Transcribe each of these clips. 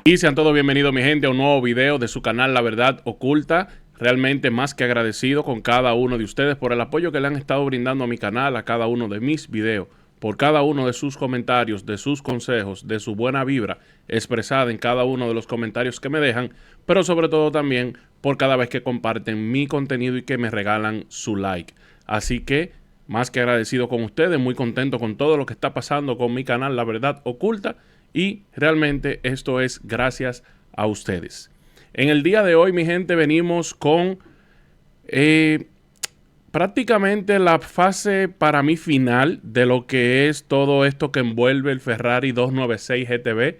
Y sean todos bienvenidos, mi gente, a un nuevo video de su canal La Verdad Oculta. Realmente más que agradecido con cada uno de ustedes por el apoyo que le han estado brindando a mi canal, a cada uno de mis videos, por cada uno de sus comentarios, de sus consejos, de su buena vibra expresada en cada uno de los comentarios que me dejan, pero sobre todo también por cada vez que comparten mi contenido y que me regalan su like. Así que más que agradecido con ustedes, muy contento con todo lo que está pasando con mi canal La Verdad Oculta. Y realmente esto es gracias a ustedes. En el día de hoy, mi gente, venimos con prácticamente la fase para mí final de lo que es todo esto que envuelve el Ferrari 296Gtb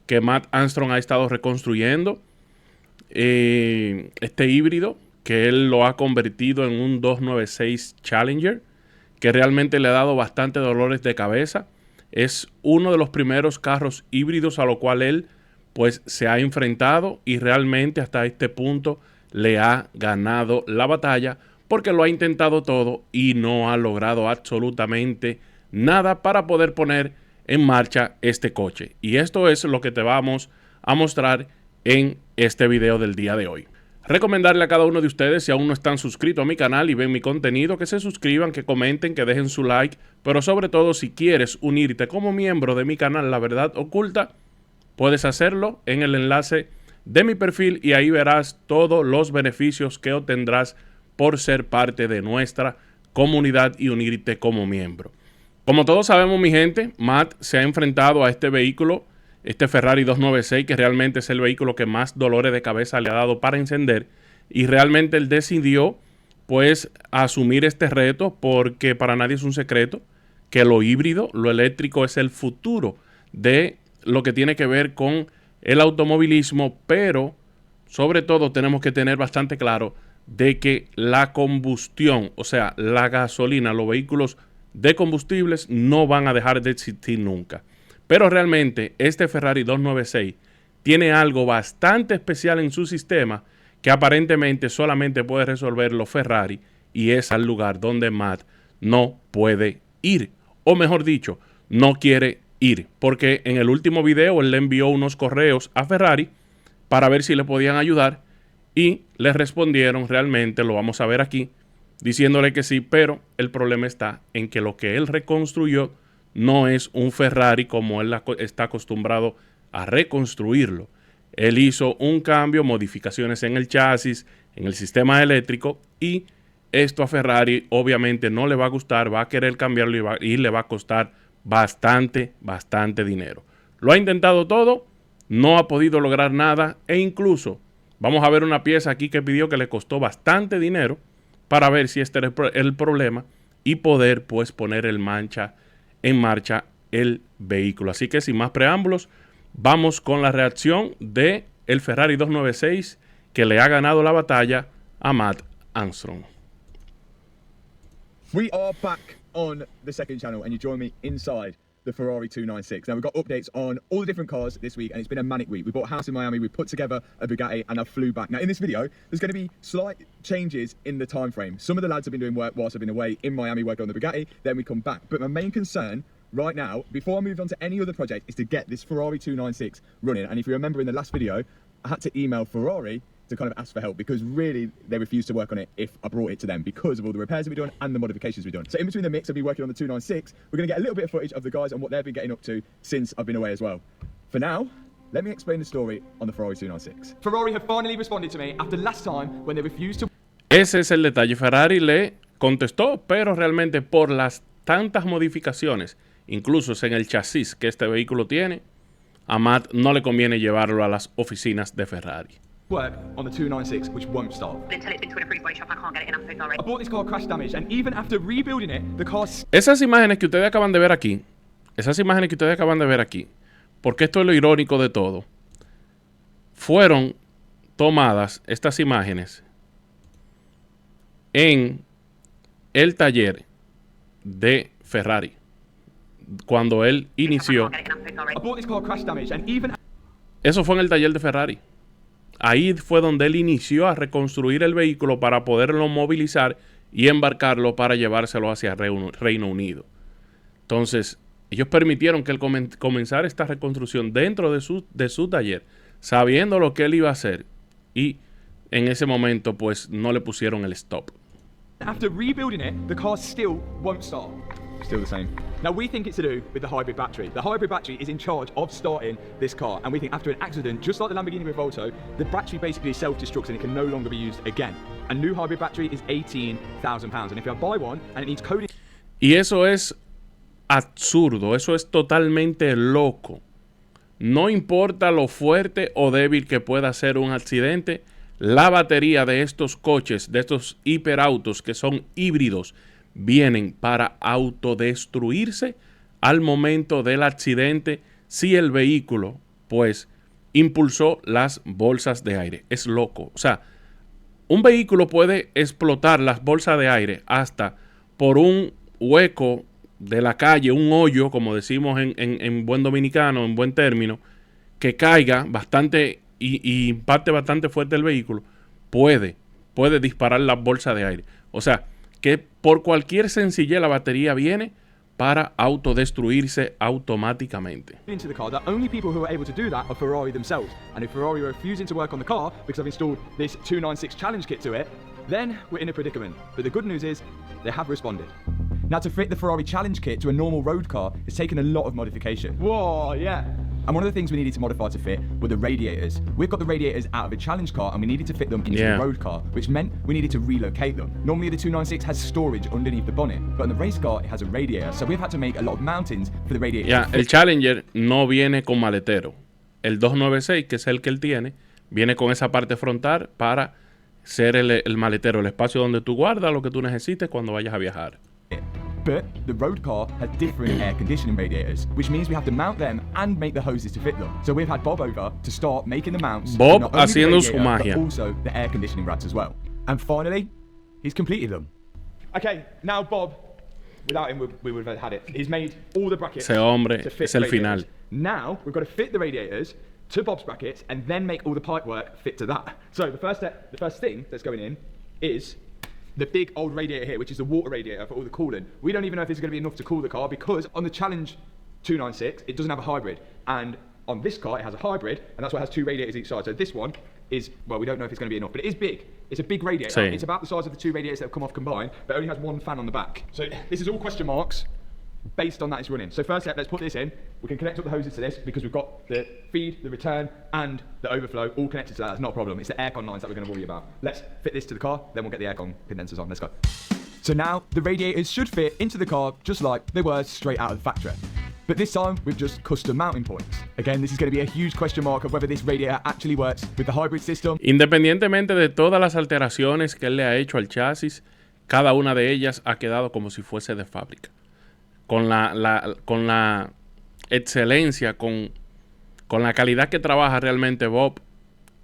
que Matt Armstrong ha estado reconstruyendo. Este híbrido que él lo ha convertido en un 296 Challenger, que realmente le ha dado bastante dolores de cabeza. Es uno de los primeros carros híbridos a lo cual él pues se ha enfrentado y realmente hasta este punto le ha ganado la batalla porque lo ha intentado todo y no ha logrado absolutamente nada para poder poner en marcha este coche. Y esto es lo que te vamos a mostrar en este video del día de hoy. Recomendarle a cada uno de ustedes, si aún no están suscritos a mi canal y ven mi contenido, que se suscriban, que comenten, que dejen su like, pero sobre todo si quieres unirte como miembro de mi canal La Verdad Oculta, puedes hacerlo en el enlace de mi perfil y ahí verás todos los beneficios que obtendrás por ser parte de nuestra comunidad y unirte como miembro. Como todos sabemos, mi gente, Matt se ha enfrentado a este vehículo, este Ferrari 296, que realmente es el vehículo que más dolores de cabeza le ha dado para encender, y realmente él decidió pues asumir este reto porque para nadie es un secreto que lo híbrido, lo eléctrico es el futuro de lo que tiene que ver con el automovilismo, pero sobre todo tenemos que tener bastante claro de que la combustión, o sea, la gasolina, los vehículos de combustibles no van a dejar de existir nunca. Pero realmente este Ferrari 296 tiene algo bastante especial en su sistema que aparentemente solamente puede resolverlo Ferrari, y es al lugar donde Matt no puede ir. O mejor dicho, no quiere ir. Porque en el último video él le envió unos correos a Ferrari para ver si le podían ayudar y le respondieron realmente, lo vamos a ver aquí, diciéndole que sí, pero el problema está en que lo que él reconstruyó no es un Ferrari como él está acostumbrado a reconstruirlo. Él hizo un cambio, modificaciones en el chasis, en el sistema eléctrico, y esto a Ferrari obviamente no le va a gustar, va a querer cambiarlo y le va a costar bastante dinero. Lo ha intentado todo, no ha podido lograr nada e incluso vamos a ver una pieza aquí que pidió que le costó bastante dinero para ver si este era el problema y poder pues poner en marcha el vehículo. Así que sin más preámbulos, vamos con la reacción de el Ferrari 296 que le ha ganado la batalla a Matt Armstrong. We are back on the second channel and you join me inside the Ferrari 296. Now we've got updates on all the different cars this week and it's been a manic week. We bought a house in Miami, we put together a Bugatti and I flew back. Now in this video, there's going to be slight changes in the time frame. Some of the lads have been doing work whilst I've been away in Miami working on the Bugatti, then we come back. But my main concern right now, before I moved on to any other project, is to get this Ferrari 296 running. And if you remember in the last video, I had to email Ferrari to kind of ask for help because really they refused to work on it if I brought it to them because of all the repairs we've done and the modifications we've done. So in between the mix of me working on the 296, we're going to get a little bit of footage of the guys and what they've been getting up to since I've been away as well. For now, let me explain the story on the Ferrari 296. Ferrari have finally responded to me after last time when they refused to... Ese es el detalle. Ferrari le contestó, pero realmente por las tantas modificaciones, incluso en el chasis que este vehículo tiene, a Matt no le conviene llevarlo a las oficinas de Ferrari. Work on the 296, which won't stop. Until it's been to an approved body shop, I can't get it in, I'm so sorry. I bought this car crash damaged, and even after rebuilding it, the car... Esas imágenes que ustedes acaban de ver aquí, porque esto es lo irónico de todo, fueron tomadas estas imágenes en el taller de Ferrari cuando él inició. I bought this car crash damaged, and even... Eso fue en el taller de Ferrari. Ahí fue donde él inició a reconstruir el vehículo para poderlo movilizar y embarcarlo para llevárselo hacia Reino Unido. Entonces, ellos permitieron que él comenzara esta reconstrucción dentro de su taller, sabiendo lo que él iba a hacer, y en ese momento pues no le pusieron el stop. After rebuilding it, the car still won't start. Still the same. Now we think it's to do with the hybrid battery. The hybrid battery is in charge of starting this car, and we think after an accident, just like the Lamborghini Revolto, the battery basically self-destructs and it can no longer be used again. A new hybrid battery is £18,000, and if you buy one and it needs coding... Y eso es absurdo, eso es totalmente loco. No importa lo fuerte o débil que pueda ser un accidente, la batería de estos coches, de estos hiperautos que son híbridos, vienen para autodestruirse al momento del accidente si el vehículo, pues, impulsó las bolsas de aire. Es loco. O sea, un vehículo puede explotar las bolsas de aire hasta por un hueco de la calle, un hoyo, como decimos en buen dominicano, en buen término, que caiga bastante y impacte bastante fuerte el vehículo, puede disparar las bolsas de aire. O sea, que por cualquier sencillez la batería viene para autodestruirse automáticamente. Into the car, the only people who are able to do that are Ferrari themselves. And if Ferrari are refusing to work on the car because I've installed this 296 challenge kit to it, then we're in a predicament. But the good news is they have responded. Now, to fit the Ferrari challenge kit to a normal road car, it's taken a lot of modification. Whoa, yeah. And one of the things we needed to modify to fit were the radiators. We've got the radiators out of a challenge car and we needed to fit them into a road car, which meant we needed to relocate them. Normally the 296 has storage underneath the bonnet, but on the race car it has a radiator, so we've had to make a lot of mountings for the radiator. El Challenger no viene con maletero. El 296, que es el que él tiene, viene con esa parte frontal para ser el maletero, el espacio donde tú guardas lo que tú necesites cuando vayas a viajar. But the road car has different air conditioning radiators, which means we have to mount them and make the hoses to fit them. So we've had Bob over to start making the mounts. Bob haciendo su magia. But also the air conditioning racks as well. And finally, he's completed them. Okay, now Bob, without him we would have had it. He's made all the brackets. Ese hombre to fit es el the final. Now we've got to fit the radiators to Bob's brackets and then make all the pipework fit to that. So the first thing that's going in is the big old radiator here, which is the water radiator for all the cooling. We don't even know if this is going to be enough to cool the car because on the Challenge 296, it doesn't have a hybrid. And on this car, it has a hybrid, and that's why it has two radiators each side. So this one is, well, we don't know if it's going to be enough, but it is big. It's a big radiator. Sí. It's about the size of the two radiators that have come off combined, but it only has one fan on the back. So this is all question marks. Based on that, it's running. So first step, let's put this in. We can connect up the hoses to this because we've got the feed, the return, and the overflow all connected to that. That's not a problem. It's the aircon lines that we're going to worry about. Let's fit this to the car, then we'll get the aircon condensers on. Let's go. So now the radiators should fit into the car just like they were straight out of the factory. But this time, with just custom mounting points. Again, this is going to be a huge question mark of whether this radiator actually works with the hybrid system. Independientemente de todas las alteraciones que él le ha hecho al chasis, cada una de ellas ha quedado como si fuese de fábrica. Con la excelencia, con la calidad que trabaja realmente Bob,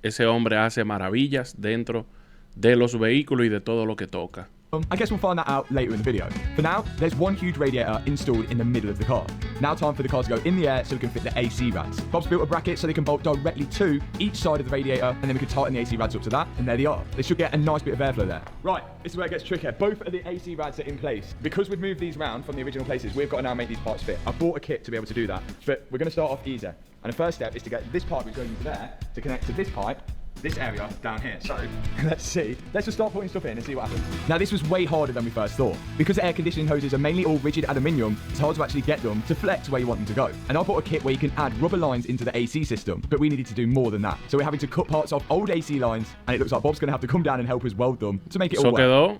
ese hombre hace maravillas dentro de los vehículos y de todo lo que toca. I guess we'll find that out later in the video. For now, there's one huge radiator installed in the middle of the car. Now time for the car to go in the air so we can fit the AC rads. Bob's built a bracket so they can bolt directly to each side of the radiator and then we can tighten the AC rads up to that and there they are. They should get a nice bit of airflow there. Right, this is where it gets trickier. Both of the AC rads are in place. Because we've moved these around from the original places, we've got to now make these parts fit. I bought a kit to be able to do that, but we're going to start off easier. And the first step is to get this pipe which goes into there to connect to this pipe, this area down here. So let's see. Let's just start putting stuff in and see what happens. Now this was way harder than we first thought. Because the air conditioning hoses are mainly all rigid aluminium, it's hard to actually get them to flex where you want them to go. And I bought a kit where you can add rubber lines into the AC system, but we needed to do more than that. So we're having to cut parts off old AC lines, and it looks like Bob's going to have to come down and help us weld them to make it all work. Quedó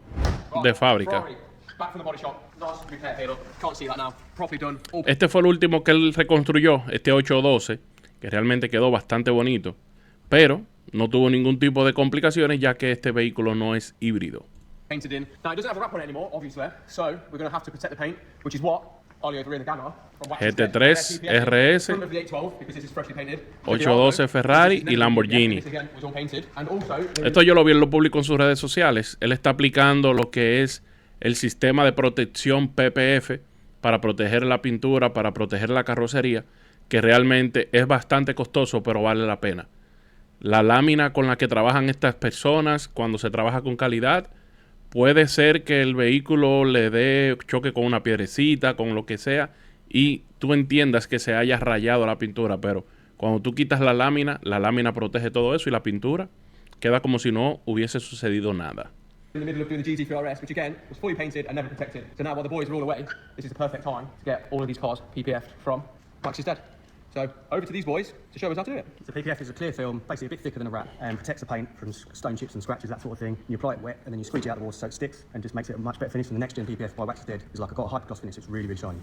de fábrica. Back from the body shop. Nice repair payload. Can't see that now. Properly done. Este fue el último que él reconstruyó, este 812, que realmente quedó bastante bonito, pero no tuvo ningún tipo de complicaciones ya que este vehículo no es híbrido. Painted in. Now it doesn't have a wrap on it anymore, obviously, so we're going to have to protect the paint, which is what Ollie over in the camera from GT3 RS, front of the 812 because this is freshly painted. 812 Ferrari y Lamborghini. Esto yo lo vi, él lo publicó en sus redes sociales. Él está aplicando lo que es el sistema de protección PPF para proteger la pintura, para proteger la carrocería, que realmente es bastante costoso, pero vale la pena. La lámina con la que trabajan estas personas, cuando se trabaja con calidad, puede ser que el vehículo le dé choque con una piedrecita, con lo que sea, y tú entiendas que se haya rayado la pintura, pero Cuando tú quitas la lámina protege todo eso y la pintura queda como si no hubiese sucedido nada. In the middle of doing the GT3RS, which again was fully painted and never protected. So now while the boys are all away, this is the perfect time to get all of these cars PPF'd from Max is dead. So over to these boys to show us how to do it. So PPF is a clear film, basically a bit thicker than a wrap, and protects the paint from stone chips and scratches, that sort of thing. You apply it wet, and then you squeegee it out the water so it sticks, and just makes it a much better finish. And the next gen PPF by Wax is Dead is like I've got a hypergloss finish, it's really, really shiny.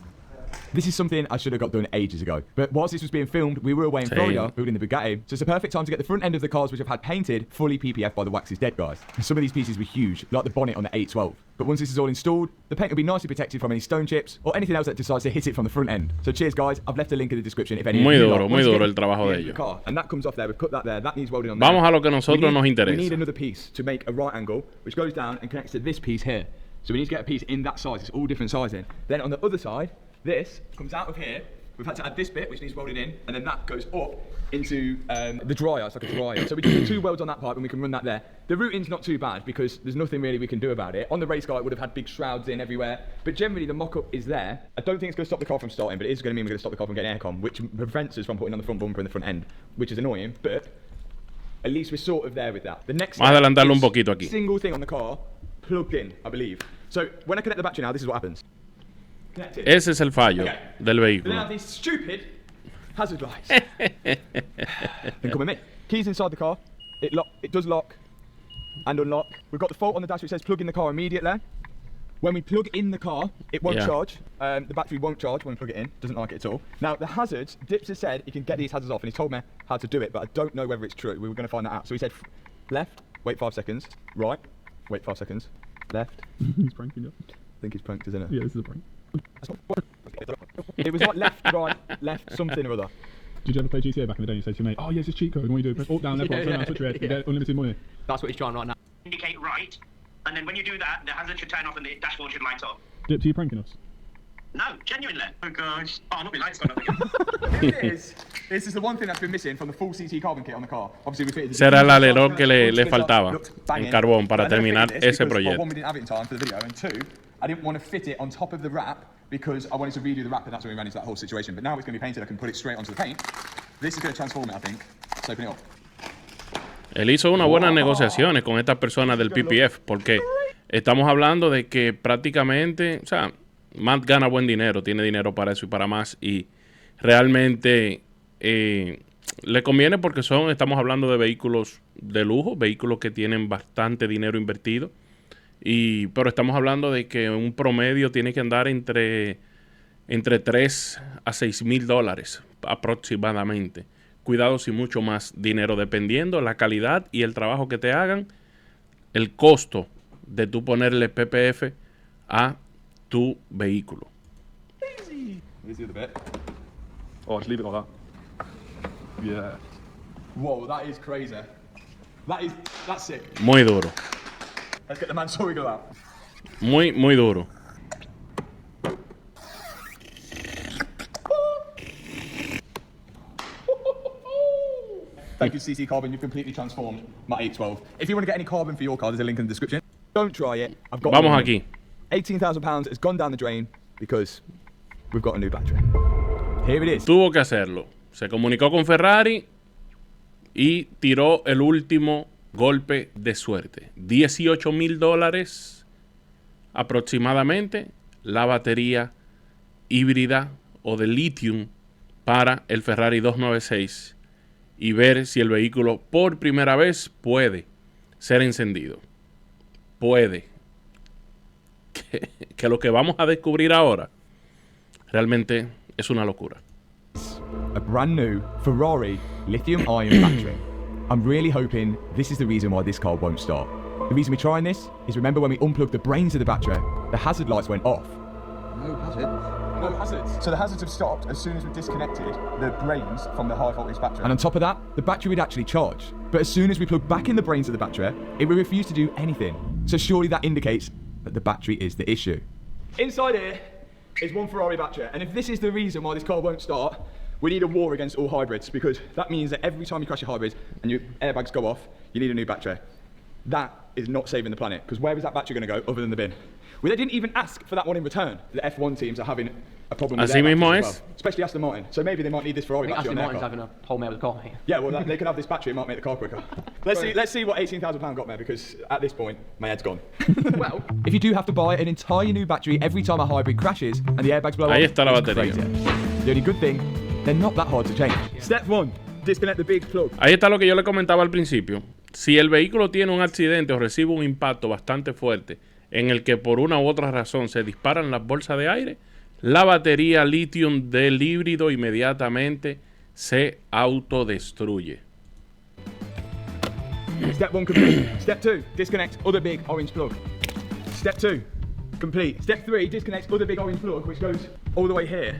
This is something I should have got done ages ago. But whilst this was being filmed, we were away in Florida building the Bugatti. So it's a perfect time to get the front end of the cars which I've had painted fully PPF by the Wax is Dead guys. And some of these pieces were huge, like the bonnet on the 812. But once this is all installed, the paint will be nicely protected from any stone chips or anything else that decides to hit it from the front end. So cheers guys, I've left a link in the description if any Muy duro el trabajo de ellos. And that comes off there, we put that there, that needs welding on Vamos there. a lo que nosotros nos interesa. We need another piece to make a right angle, which goes down and connects to this piece here. So we need to get a piece in that size, it's all different sizing. Then on the other side, this comes out of here. We've had to add this bit, which needs welded in, and then that goes up into the dryer. It's like a dryer. So we can do 2 welds on that pipe, and we can run that there. The routing's not too bad because there's nothing really we can do about it. On the race car, it would have had big shrouds in everywhere, but generally the mock-up is there. I don't think it's going to stop the car from starting, but it is going to mean we're going to stop the car from getting aircon, which prevents us from putting on the front bumper and the front end, which is annoying. But at least we're sort of there with that. The next Vamos a adelantarlo un poquito aquí. Single thing on the car plugged in, I believe. So when I connect the battery now, this is what happens. Ese es el fallo del vehículo. Now these stupid hazard lights. Then come with me. Keys inside the car. It does lock and unlock. We've got the fault on the dash which says plug in the car immediately. When we plug in the car, it won't charge. The battery won't charge when we plug it in. Doesn't like it at all. Now the hazards, Dips has said he can get these hazards off and he's told me how to do it, but I don't know whether it's true. We were going to find that out. So he said left, wait 5 seconds. Right, wait 5 seconds. Left. He's pranking you. I think he's pranked, isn't it? Yeah, this is a prank. It was like left, right, left, something or other. Did you ever play GTA back in the day and you say to your mate, oh yeah, it's just cheat code, and what you do, press up, down, left, right, turn around, switch your head, you get unlimited money. That's what he's trying right now. Indicate right, and then when you do that, the hazard should turn off and the dashboard should light up. Dips, are you pranking us? No, genuinely. Oh gosh. Oh, not my lights gone up again. Here it is. This is the one thing that's been missing from the full CT carbon kit on the car. Obviously we fitted the Será el alerón que le faltaba en carbón para terminar ese proyecto. One, we didn't have it in time for the video, and 2, I didn't want to fit it on top of the wrap because I wanted to redo the wrap, and that's when we ran into that whole situation. But now it's going to be painted, I can put it straight onto the paint. This is going to transform it, I think. Let's open it up. Él hizo unas buenas negociaciones con estas personas del PPF, porque estamos hablando de que prácticamente, o sea, Matt gana buen dinero, tiene dinero para eso y para más, y realmente le conviene porque estamos hablando de vehículos de lujo, vehículos que tienen bastante dinero invertido, pero estamos hablando de que un promedio tiene que andar entre 3 a 6 mil dólares aproximadamente. Cuidado si mucho más dinero, dependiendo la calidad y el trabajo que te hagan, el costo de tú ponerle PPF a tu vehículo. Here's the other bit. Oh, just leave it like that. Yeah. Whoa, that is crazy. That's sick. Muy duro. Let's get the Mansory out. Muy, muy duro. Thank you, CC Carbon. You've completely transformed my 812. If you want to get any carbon for your car, there's a link in the description. Don't try it. I've got. Vamos aquí. £18,000 has gone down the drain because we've got a new battery. Here it is. Tuvo que hacerlo. Se comunicó con Ferrari y tiró el último golpe de suerte. $18,000 aproximadamente la batería híbrida o de litio para el Ferrari 296 y ver si el vehículo por primera vez puede ser encendido. Puede. Que lo que vamos a descubrir ahora realmente es una locura. A brand new Ferrari lithium-ion battery. I'm really hoping this is the reason why this car won't start. The reason we're trying this is remember when we unplugged the brains of the battery, the hazard lights went off. No hazard. No hazards. So the hazards have stopped as soon as we disconnected the brains from the high voltage battery. And on top of that, the battery would actually charge. But as soon as we plugged back in the brains of the battery, it would refuse to do anything. So surely that indicates that the battery is the issue. Inside here is one Ferrari battery. And if this is the reason why this car won't start, we need a war against all hybrids, because that means that every time you crash your hybrid and your airbags go off, you need a new battery. that is not saving the planet, because where is that battery going to go other than the bin? Well, they didn't even ask for that one in return. The F1 teams are having a problem with Así their mismo batteries as es. well, especially Aston Martin. So maybe they might need this Ferrari battery Aston on their Martin's car. having a whole mare with the car, mate. Yeah, well, they could have this battery, it might make the car quicker. Let's see what £18,000 got there, because at this point, my head's gone. Well, if you do have to buy an entire new battery every time a hybrid crashes and the airbags blow Ahí off, está la it's batería. crazy. The only good thing, they're not that hard to change. Step 1, disconnect the big plug. Ahí está lo que yo le comentaba al principio. Si el vehículo tiene un accidente o recibe un impacto bastante fuerte en el que por una u otra razón se disparan las bolsas de aire, la batería litio del híbrido inmediatamente se autodestruye. Step 1 complete. Step 2, disconnect other big orange plug. Step 2, complete. Step 3, disconnect other big orange plug, which goes all the way here.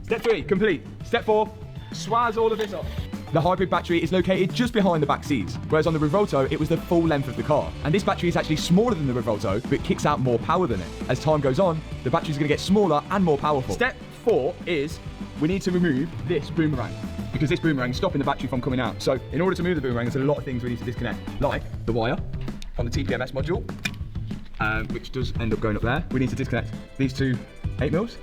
Step 3, complete. Step 4, swaz all of this off. The hybrid battery is located just behind the back seats, whereas on the Revolto, it was the full length of the car. And this battery is actually smaller than the Revolto, but kicks out more power than it. As time goes on, the battery's gonna get smaller and more powerful. Step 4 is, we need to remove this boomerang, because this boomerang is stopping the battery from coming out. So in order to move the boomerang, there's a lot of things we need to disconnect, like the wire from the TPMS module, which does end up going up there. We need to disconnect these two 8mm.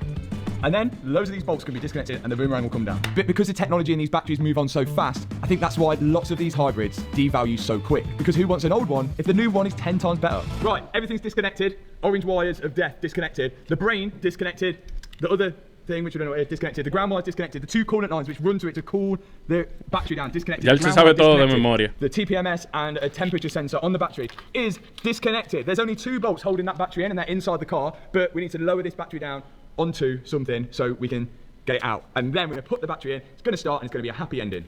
And then loads of these bolts can be disconnected and the boomerang will come down. But because the technology in these batteries move on so fast, I think that's why lots of these hybrids devalue so quick. Because who wants an old one if the new one is 10 times better? Right, everything's disconnected. Orange wires of death disconnected. The brain disconnected. The other thing, which I don't know what it is, disconnected. The ground wire disconnected. The two coolant lines which run to it to cool the battery down, disconnected. Ya él se sabe todo de memoria. The TPMS and a temperature sensor on the battery is disconnected. There's only 2 bolts holding that battery in and they're inside the car, but we need to lower this battery down onto something so we can get it out. And then we're gonna put the battery in, it's gonna start and it's gonna be a happy ending.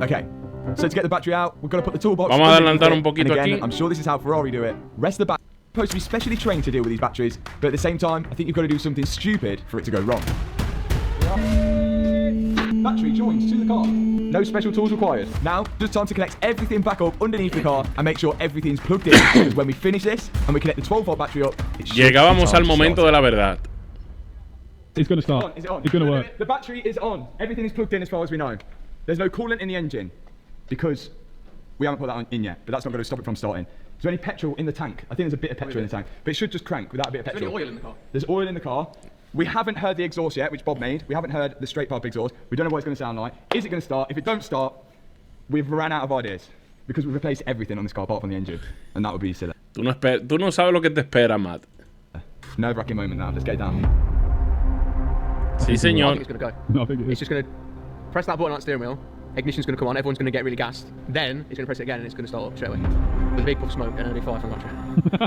Okay, so to get the battery out, we're gonna put the toolbox. Vamos a adelantar un poquito and again, aquí. I'm sure this is how Ferrari do it. Rest the battery. Supposed to be specially trained to deal with these batteries, but at the same time, I think you've got to do something stupid for it to go wrong. Battery joins to the car. No special tools required. Now, just time to connect everything back up underneath the car and make sure everything's plugged in. Because when we finish this and we connect the 12-volt battery up, it should be Llegábamos time al to momento start. de la verdad. It's going to start. Is it on? It's going to work. The battery is on. Everything is plugged in as far as we know. There's no coolant in the engine because we haven't put that in yet, but that's not going to stop it from starting. Is there any petrol in the tank? I think there's a bit of petrol in the tank, but it should just crank without a bit of petrol. There's only oil in the car. There's oil in the car. We haven't heard the exhaust yet, which Bob made. We haven't heard the straight pipe exhaust. We don't know what it's going to sound like. Is it going to start? If it don't start, we've ran out of ideas because we've replaced everything on this car apart from the engine, and that would be silly. Tú no sabes lo que te espera, Matt. Nerve-wracking moment now. Let's get it down. Sí, I señor. think it's going to go. No, I think it is. It's just going to press that button on the steering wheel. Ignition's going to come on. Everyone's going to get really gassed. Then it's going to press it again and it's going to start up straight away. With a big puff of smoke and only 5 from the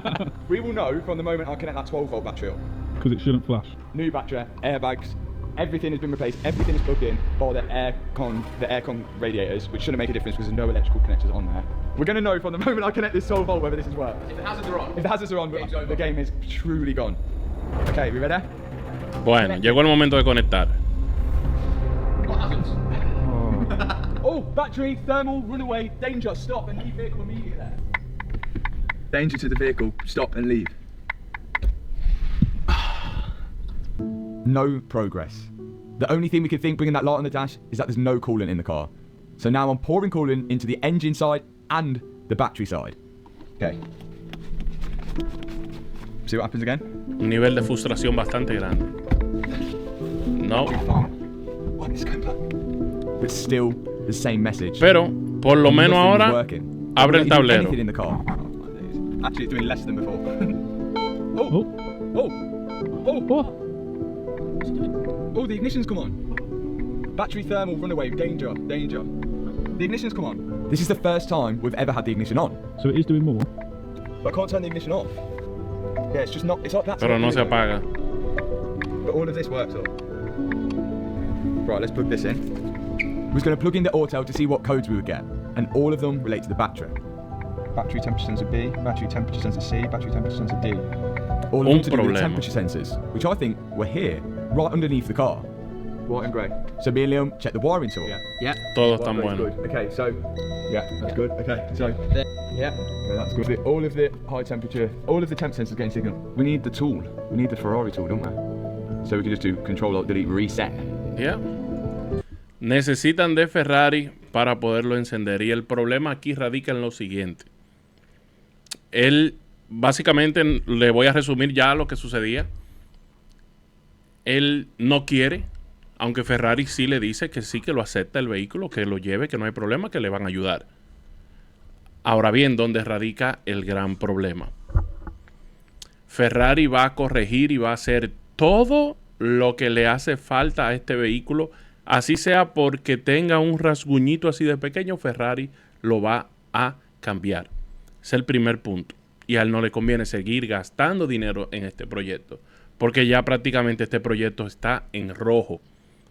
battery. We will know from the moment I connect that 12-volt battery up. Because it shouldn't flash. New battery, airbags, everything has been replaced. Everything is plugged in by the aircon radiators, which shouldn't make a difference because there's no electrical connectors on there. We're going to know from the moment I connect this 12-volt whether this has worked. If the hazards are on. If the hazards are on, Game's over. the game is truly gone. Okay, we ready? Bueno, llegó el momento de conectar. What hazards? Oh, battery, thermal, runaway, danger, stop and leave vehicle immediately. Danger to the vehicle, stop and leave. No progress. The only thing we could think bringing that light on the dash is that there's no coolant in the car. So now I'm pouring coolant into the engine side and the battery side. Okay. See what happens again? Un nivel de frustración bastante grande. No. What is going back? But still the same message. Pero, por lo menos Nothing ahora, working. abre el Not even tablero. anything in the car. Actually, it's doing less than before. Oh. What? Oh, the ignition's come on. Battery thermal runaway, danger, danger. The ignition's come on. This is the first time we've ever had the ignition on. So it is doing more. But I can't turn the ignition off. Yeah, it's just not, it's not, that's Pero not no se doing it. apaga. But all of this works up. Right, let's plug this in. We was going to plug in the auto to see what codes we would get. And all of them relate to the battery. Battery temperature sensor B, battery temperature sensor C, battery temperature sensor D. All of them to do with the temperature sensors, which I think were here, right underneath the car. White and grey. So me and Liam check the wiring tool. Yeah. Todos White están and grey's buenos. good. Okay, so yeah, that's good. Okay, so Yeah. okay, that's good. All of the high temperature, all of the temp sensors getting signal. We need the tool. We need the Ferrari tool, don't we? So we can just do Control Alt Delete Reset. Yeah. necesitan de Ferrari para poderlo encender. Y el problema aquí radica en lo siguiente. Él, básicamente, le voy a resumir ya lo que sucedía. Él no quiere, aunque Ferrari sí le dice que sí, que lo acepta el vehículo, que lo lleve, que no hay problema, que le van a ayudar. Ahora bien, ¿dónde radica el gran problema? Ferrari va a corregir y va a hacer todo lo que le hace falta a este vehículo, así sea porque tenga un rasguñito así de pequeño, Ferrari lo va a cambiar. Es el primer punto. Y a él no le conviene seguir gastando dinero en este proyecto, porque ya prácticamente este proyecto está en rojo,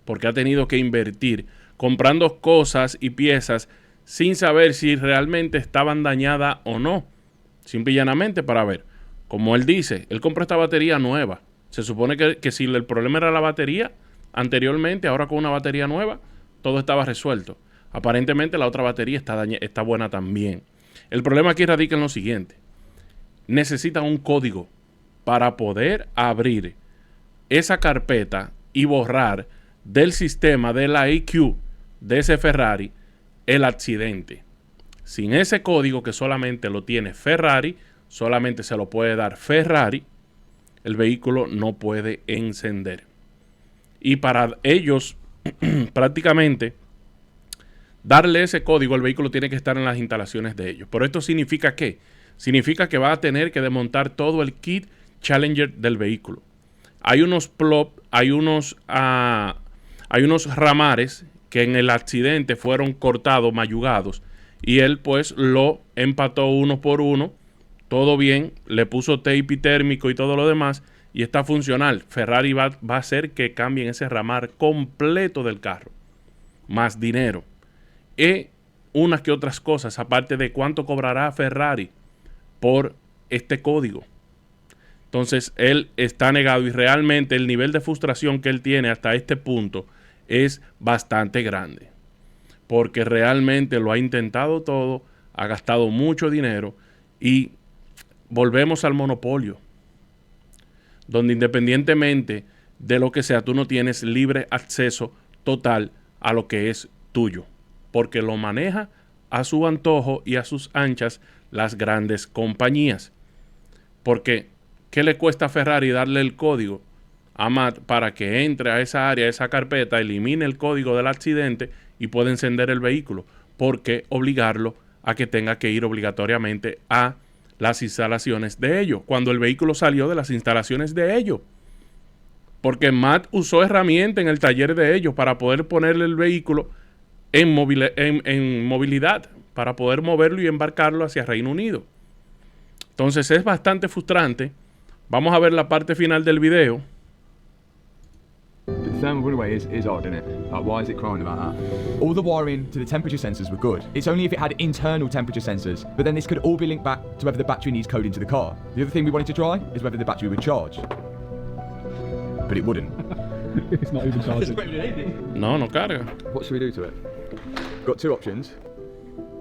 porque ha tenido que invertir comprando cosas y piezas sin saber si realmente estaban dañadas o no. Simple y llanamente para ver. Como él dice, él compró esta batería nueva. Se supone que si el problema era la batería anteriormente, ahora con una batería nueva, todo estaba resuelto. Aparentemente la otra batería está buena también. El problema aquí radica en lo siguiente. Necesitan un código para poder abrir esa carpeta y borrar del sistema de la IQ de ese Ferrari el accidente. Sin ese código, que solamente lo tiene Ferrari, solamente se lo puede dar Ferrari, el vehículo no puede encender. Y para ellos prácticamente darle ese código, el vehículo tiene que estar en las instalaciones de ellos. Pero esto significa ¿qué? Significa que va a tener que desmontar todo el kit Challenger del vehículo. Hay unos ramares que en el accidente fueron cortados, mayugados, y él pues lo empató uno por uno, todo bien, le puso tape térmico y todo lo demás, y está funcional. Ferrari va a hacer que cambien ese ramar completo del carro, más dinero, y unas que otras cosas, aparte de cuánto cobrará Ferrari por este código. Entonces él está negado, y realmente el nivel de frustración que él tiene hasta este punto es bastante grande, porque realmente lo ha intentado todo, ha gastado mucho dinero, y volvemos al monopolio, donde independientemente de lo que sea, tú no tienes libre acceso total a lo que es tuyo, porque lo maneja a su antojo y a sus anchas las grandes compañías. Porque ¿qué le cuesta a Ferrari darle el código a Matt para que entre a esa área, a esa carpeta, elimine el código del accidente y pueda encender el vehículo? ¿Por qué obligarlo a que tenga que ir obligatoriamente a las instalaciones de ellos, cuando el vehículo salió de las instalaciones de ellos? Porque Matt usó herramientas en el taller de ellos para poder ponerle el vehículo en movilidad, para poder moverlo y embarcarlo hacia Reino Unido. Entonces es bastante frustrante. Vamos a ver la parte final del video. The thermal runaway is odd, isn't it? Like, why is it crying about that? All the wiring to the temperature sensors were good. It's only if it had internal temperature sensors, but then this could all be linked back to whether the battery needs code into the car. The other thing we wanted to try is whether the battery would charge. But it wouldn't. It's not even charging. No carga. What should we do to it? Got two options.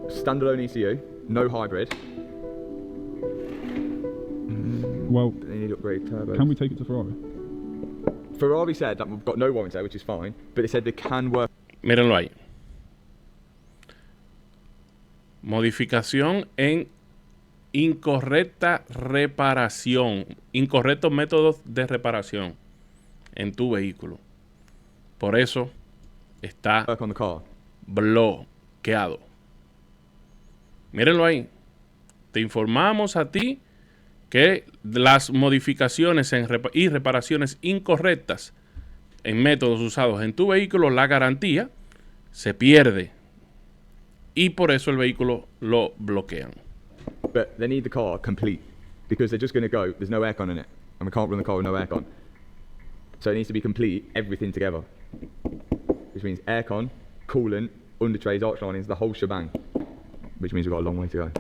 Standalone ECU, no hybrid. Well, They need upgrade turbo. can we take it to Ferrari? Ferrari said that we've got no warranty, which is fine, but they said they can work. Mírenlo ahí. Modificación en incorrecta reparación. Incorrectos métodos de reparación en tu vehículo. Por eso está Work on the car. bloqueado. Mírenlo ahí. Te informamos a ti que las modificaciones y reparaciones incorrectas en métodos usados en tu vehículo, la garantía se pierde, y por eso el vehículo lo bloquean. But they need the car complete because they're just going to go. There's no aircon in it, and we can't run the car with no aircon. So it needs to be complete, everything together, which means aircon, coolant, under trays, arch linings, the whole shebang. Which means we've got a long way to go.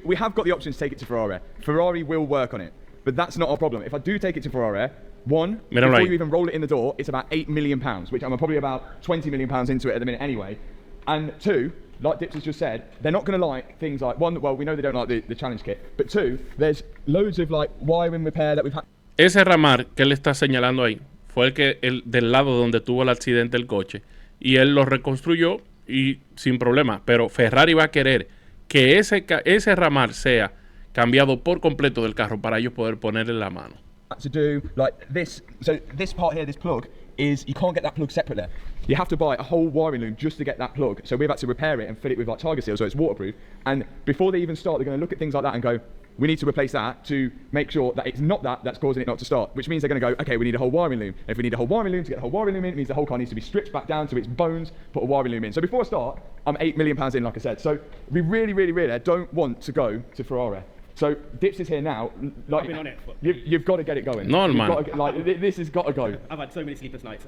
We have got the option to take it to Ferrari. Ferrari will work on it, but that's not our problem. If I do take it to Ferrari, one, before you even roll it in the door, it's about £8 million, which I'm probably about £20 million into it at the minute anyway. And two, like Dips has just said, they're not going to like things like, one, well, we know they don't like the challenge kit, but two, there's loads of like wiring repair that we've had. Ese ramar que él está señalando ahí fue el del lado donde tuvo el accidente el coche. Y él lo reconstruyó y sin problema. Pero Ferrari va a querer que ese ramal sea cambiado por completo del carro para ellos poder ponerle la mano. To do like this, so this part here, this plug, is you can't get that plug separate there. You have to buy a whole wiring loom just to get that plug. So we've had to repair it and fill it with like tiger seal so it's waterproof. And before they even start, they're going to look at things like that and go, we need to replace that to make sure that it's not that's causing it not to start. Which means they're going to go, okay, we need a whole wiring loom. If we need a whole wiring loom to get the whole wiring loom in, it means the whole car needs to be stripped back down to its bones, put a wiring loom in. So before I start, I'm £8 million in, like I said. So we really don't want to go to Ferrari. So Dips is here now. Like, I've been on it. You've got to get it going. No, man. Like this has got to go. I've had so many sleepless nights.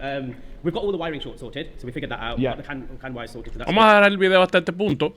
We've got all the wiring shorts sorted, so we figured that out. Yeah. We've got the can wires sorted. So that's Vamos a dejar el video hasta este punto.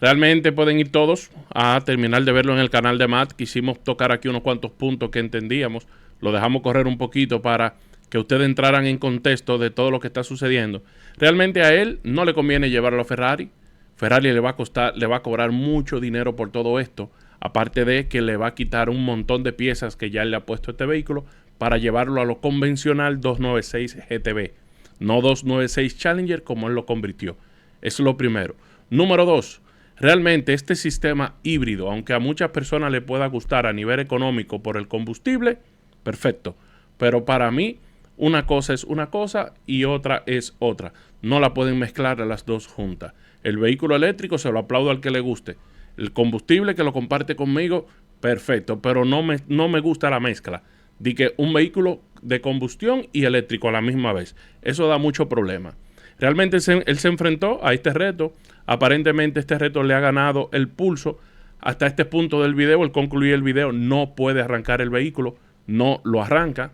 Realmente pueden ir todos a terminar de verlo en el canal de Matt. Quisimos tocar aquí unos cuantos puntos que entendíamos. Lo dejamos correr un poquito para que ustedes entraran en contexto de todo lo que está sucediendo. Realmente a él no le conviene llevarlo a Ferrari. Ferrari le va a cobrar mucho dinero por todo esto. Aparte de que le va a quitar un montón de piezas que ya le ha puesto este vehículo para llevarlo a lo convencional 296 GTB. No 296 Challenger como él lo convirtió. Eso es lo primero. Número 2. Realmente este sistema híbrido, aunque a muchas personas le pueda gustar a nivel económico por el combustible, perfecto. Pero para mí, una cosa es una cosa y otra es otra. No la pueden mezclar a las dos juntas. El vehículo eléctrico se lo aplaudo al que le guste. El combustible que lo comparte conmigo, perfecto. Pero no me gusta la mezcla. De que un vehículo de combustión y eléctrico a la misma vez. Eso da mucho problema. Realmente él se enfrentó a este reto. Aparentemente este reto le ha ganado el pulso. Hasta este punto del video, al concluir el video, no puede arrancar el vehículo. No lo arranca.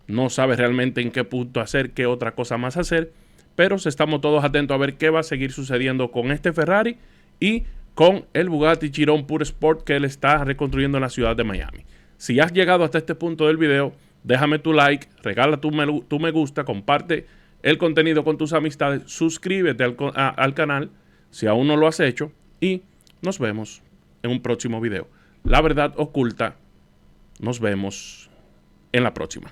No sabe realmente en qué punto hacer, qué otra cosa más hacer. Pero estamos todos atentos a ver qué va a seguir sucediendo con este Ferrari y con el Bugatti Chiron Pure Sport que él está reconstruyendo en la ciudad de Miami. Si has llegado hasta este punto del video, déjame tu like, regala tu me gusta, comparte el contenido con tus amistades, suscríbete al canal si aún no lo has hecho y nos vemos en un próximo video. La verdad oculta, nos vemos en la próxima.